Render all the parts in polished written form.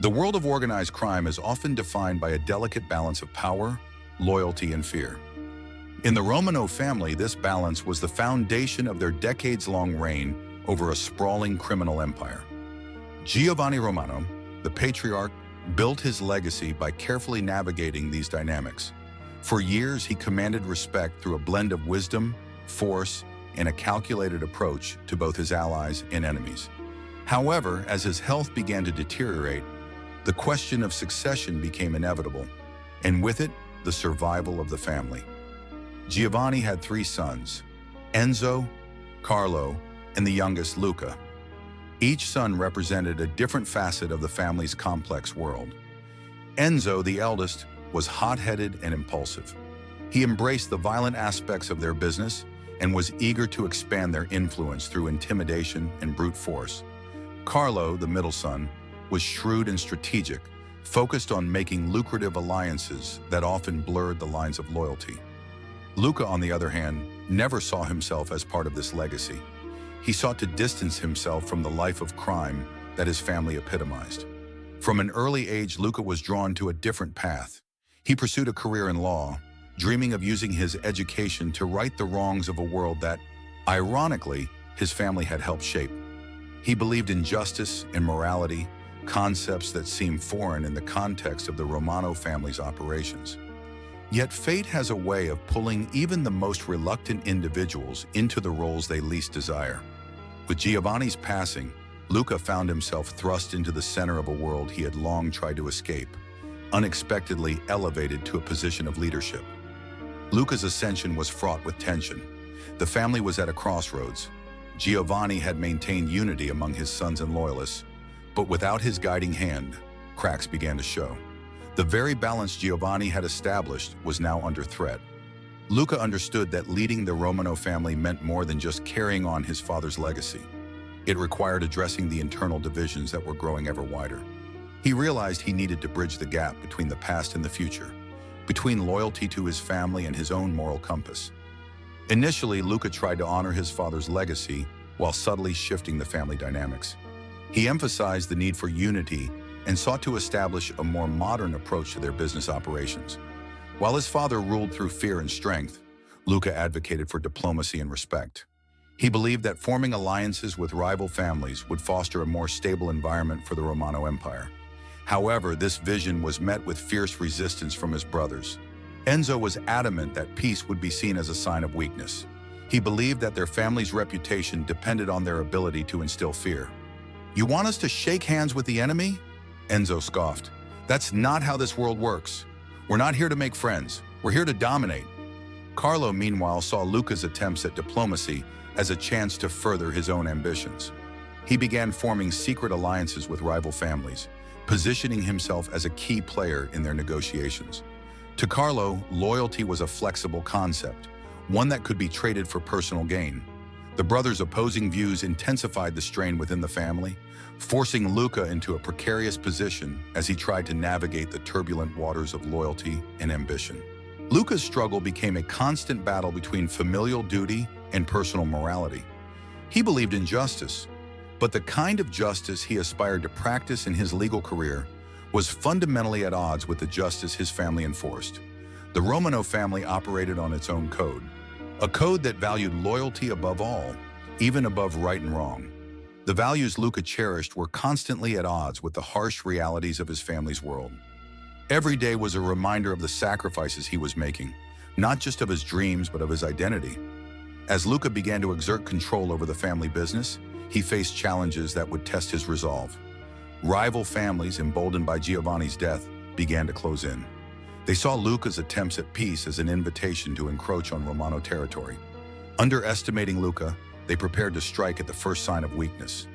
The world of organized crime is often defined by a delicate balance of power, loyalty, and fear. In the Romano family, this balance was the foundation of their decades-long reign over a sprawling criminal empire. Giovanni Romano, the patriarch, built his legacy by carefully navigating these dynamics. For years, he commanded respect through a blend of wisdom, force, and a calculated approach to both his allies and enemies. However, as his health began to deteriorate, the question of succession became inevitable, and with it, the survival of the family. Giovanni had three sons, Enzo, Carlo, and the youngest, Luca. Each son represented a different facet of the family's complex world. Enzo, the eldest, was hot-headed and impulsive. He embraced the violent aspects of their business and was eager to expand their influence through intimidation and brute force. Carlo, the middle son, was shrewd and strategic, focused on making lucrative alliances that often blurred the lines of loyalty. Luca, on the other hand, never saw himself as part of this legacy. He sought to distance himself from the life of crime that his family epitomized. From an early age, Luca was drawn to a different path. He pursued a career in law, dreaming of using his education to right the wrongs of a world that, ironically, his family had helped shape. He believed in justice and morality, concepts that seem foreign in the context of the Romano family's operations. Yet fate has a way of pulling even the most reluctant individuals into the roles they least desire. With Giovanni's passing, Luca found himself thrust into the center of a world he had long tried to escape, unexpectedly elevated to a position of leadership. Luca's ascension was fraught with tension. The family was at a crossroads. Giovanni had maintained unity among his sons and loyalists, but without his guiding hand, cracks began to show. The very balance Giovanni had established was now under threat. Luca understood that leading the Romano family meant more than just carrying on his father's legacy. It required addressing the internal divisions that were growing ever wider. He realized he needed to bridge the gap between the past and the future, between loyalty to his family and his own moral compass. Initially, Luca tried to honor his father's legacy while subtly shifting the family dynamics. He emphasized the need for unity and sought to establish a more modern approach to their business operations. While his father ruled through fear and strength, Luca advocated for diplomacy and respect. He believed that forming alliances with rival families would foster a more stable environment for the Romano Empire. However, this vision was met with fierce resistance from his brothers. Enzo was adamant that peace would be seen as a sign of weakness. He believed that their family's reputation depended on their ability to instill fear. "You want us to shake hands with the enemy?" Enzo scoffed. "That's not how this world works. We're not here to make friends. We're here to dominate." Carlo, meanwhile, saw Luca's attempts at diplomacy as a chance to further his own ambitions. He began forming secret alliances with rival families, positioning himself as a key player in their negotiations. To Carlo, loyalty was a flexible concept, one that could be traded for personal gain. The brothers' opposing views intensified the strain within the family, forcing Luca into a precarious position as he tried to navigate the turbulent waters of loyalty and ambition. Luca's struggle became a constant battle between familial duty and personal morality. He believed in justice, but the kind of justice he aspired to practice in his legal career was fundamentally at odds with the justice his family enforced. The Romano family operated on its own code, a code that valued loyalty above all, even above right and wrong. The values Luca cherished were constantly at odds with the harsh realities of his family's world. Every day was a reminder of the sacrifices he was making, not just of his dreams, but of his identity. As Luca began to exert control over the family business, he faced challenges that would test his resolve. Rival families, emboldened by Giovanni's death, began to close in. They saw Luca's attempts at peace as an invitation to encroach on Romano territory. Underestimating Luca, they prepared to strike at the first sign of weakness.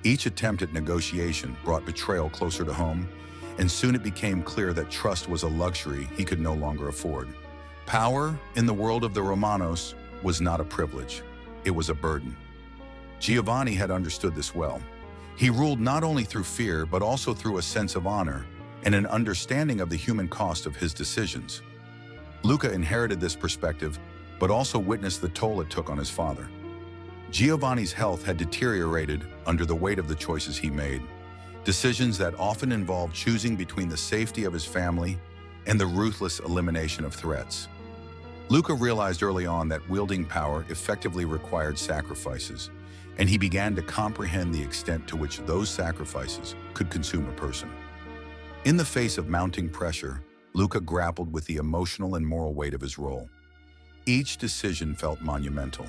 Each attempt at negotiation brought betrayal closer to home, and soon it became clear that trust was a luxury he could no longer afford. Power, in the world of the Romanos, was not a privilege. It was a burden. Giovanni had understood this well. He ruled not only through fear, but also through a sense of honor and an understanding of the human cost of his decisions. Luca inherited this perspective, but also witnessed the toll it took on his father. Giovanni's health had deteriorated under the weight of the choices he made. decisions that often involved choosing between the safety of his family and the ruthless elimination of threats. Luca realized early on that wielding power effectively required sacrifices, and he began to comprehend the extent to which those sacrifices could consume a person. In the face of mounting pressure, Luca grappled with the emotional and moral weight of his role. Each decision felt monumental.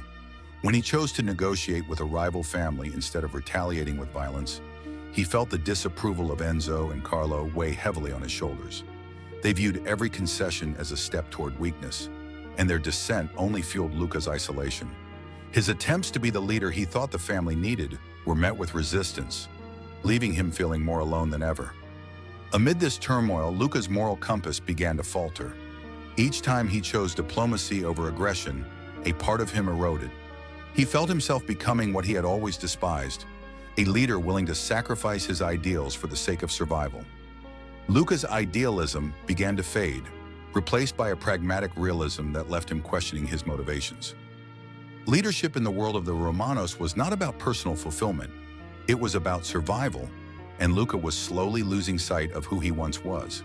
When he chose to negotiate with a rival family instead of retaliating with violence, he felt the disapproval of Enzo and Carlo weigh heavily on his shoulders. They viewed every concession as a step toward weakness, and their dissent only fueled Luca's isolation. His attempts to be the leader he thought the family needed were met with resistance, leaving him feeling more alone than ever. Amid this turmoil, Luca's moral compass began to falter. Each time he chose diplomacy over aggression, a part of him eroded. He felt himself becoming what he had always despised, a leader willing to sacrifice his ideals for the sake of survival. Luca's idealism began to fade, replaced by a pragmatic realism that left him questioning his motivations. Leadership in the world of the Romanos was not about personal fulfillment. It was about survival, and Luca was slowly losing sight of who he once was.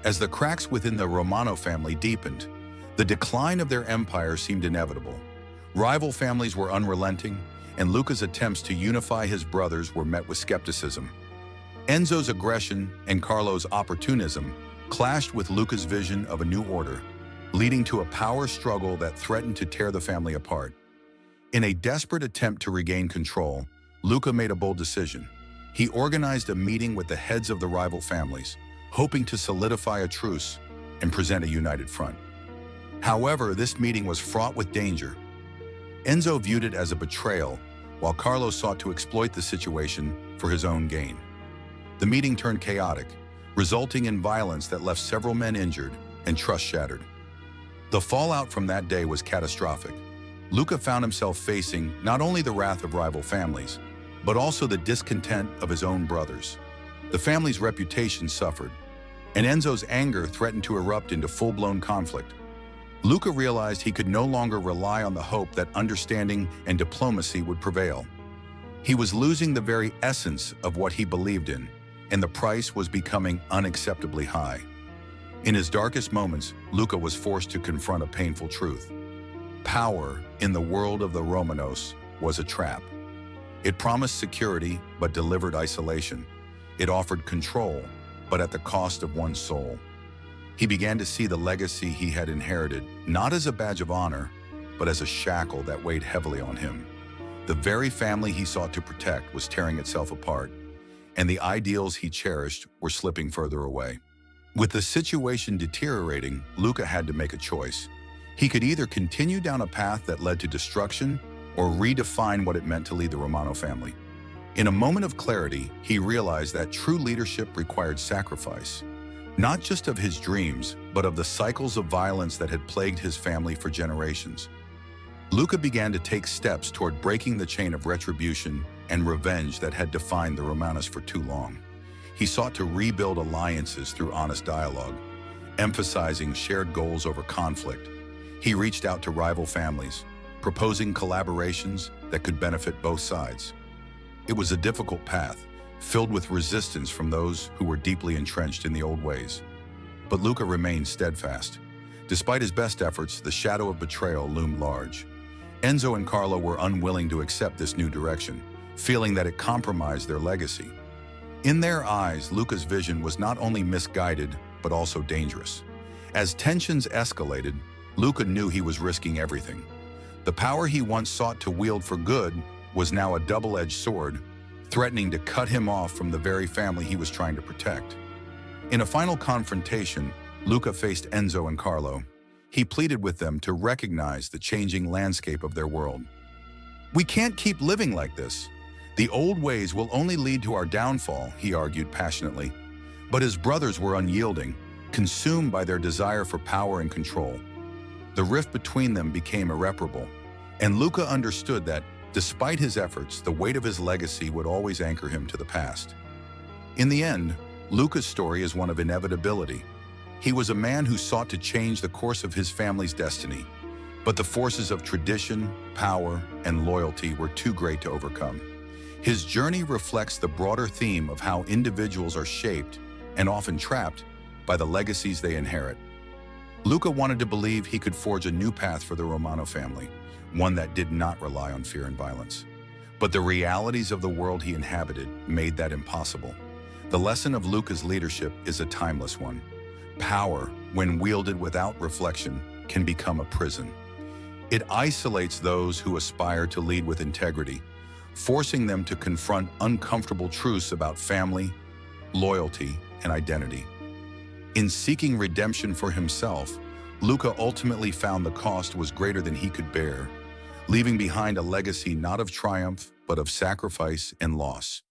As the cracks within the Romano family deepened, the decline of their empire seemed inevitable. Rival families were unrelenting, and Luca's attempts to unify his brothers were met with skepticism. Enzo's aggression and Carlo's opportunism clashed with Luca's vision of a new order, leading to a power struggle that threatened to tear the family apart. In a desperate attempt to regain control, Luca made a bold decision. He organized a meeting with the heads of the rival families, hoping to solidify a truce and present a united front. However, this meeting was fraught with danger. Enzo viewed it as a betrayal, while Carlo sought to exploit the situation for his own gain. The meeting turned chaotic, resulting in violence that left several men injured and trust shattered. The fallout from that day was catastrophic. Luca found himself facing not only the wrath of rival families, but also the discontent of his own brothers. The family's reputation suffered, and Enzo's anger threatened to erupt into full-blown conflict. Luca realized he could no longer rely on the hope that understanding and diplomacy would prevail. He was losing the very essence of what he believed in, and the price was becoming unacceptably high. In his darkest moments, Luca was forced to confront a painful truth. Power in the world of the Romanos was a trap. It promised security, but delivered isolation. It offered control, but at the cost of one's soul. He began to see the legacy he had inherited, not as a badge of honor, but as a shackle that weighed heavily on him. The very family he sought to protect was tearing itself apart, and the ideals he cherished were slipping further away. With the situation deteriorating, Luca had to make a choice. He could either continue down a path that led to destruction or redefine what it meant to lead the Romano family. In a moment of clarity, he realized that true leadership required sacrifice, not just of his dreams, but of the cycles of violence that had plagued his family for generations. Luca began to take steps toward breaking the chain of retribution and revenge that had defined the Romanos for too long. He sought to rebuild alliances through honest dialogue, emphasizing shared goals over conflict. He reached out to rival families, proposing collaborations that could benefit both sides. It was a difficult path, filled with resistance from those who were deeply entrenched in the old ways. But Luca remained steadfast. Despite his best efforts, the shadow of betrayal loomed large. Enzo and Carlo were unwilling to accept this new direction, feeling that it compromised their legacy. In their eyes, Luca's vision was not only misguided, but also dangerous. As tensions escalated, Luca knew he was risking everything. The power he once sought to wield for good was now a double-edged sword, threatening to cut him off from the very family he was trying to protect. In a final confrontation, Luca faced Enzo and Carlo. He pleaded with them to recognize the changing landscape of their world. "We can't keep living like this. The old ways will only lead to our downfall," he argued passionately. But his brothers were unyielding, consumed by their desire for power and control. The rift between them became irreparable, and Luca understood that, despite his efforts, the weight of his legacy would always anchor him to the past. In the end, Luca's story is one of inevitability. He was a man who sought to change the course of his family's destiny, but the forces of tradition, power, and loyalty were too great to overcome. His journey reflects the broader theme of how individuals are shaped, and often trapped, by the legacies they inherit. Luca wanted to believe he could forge a new path for the Romano family, one that did not rely on fear and violence. But the realities of the world he inhabited made that impossible. The lesson of Luca's leadership is a timeless one. Power, when wielded without reflection, can become a prison. It isolates those who aspire to lead with integrity, forcing them to confront uncomfortable truths about family, loyalty, and identity. In seeking redemption for himself, Luca ultimately found the cost was greater than he could bear, leaving behind a legacy not of triumph, but of sacrifice and loss.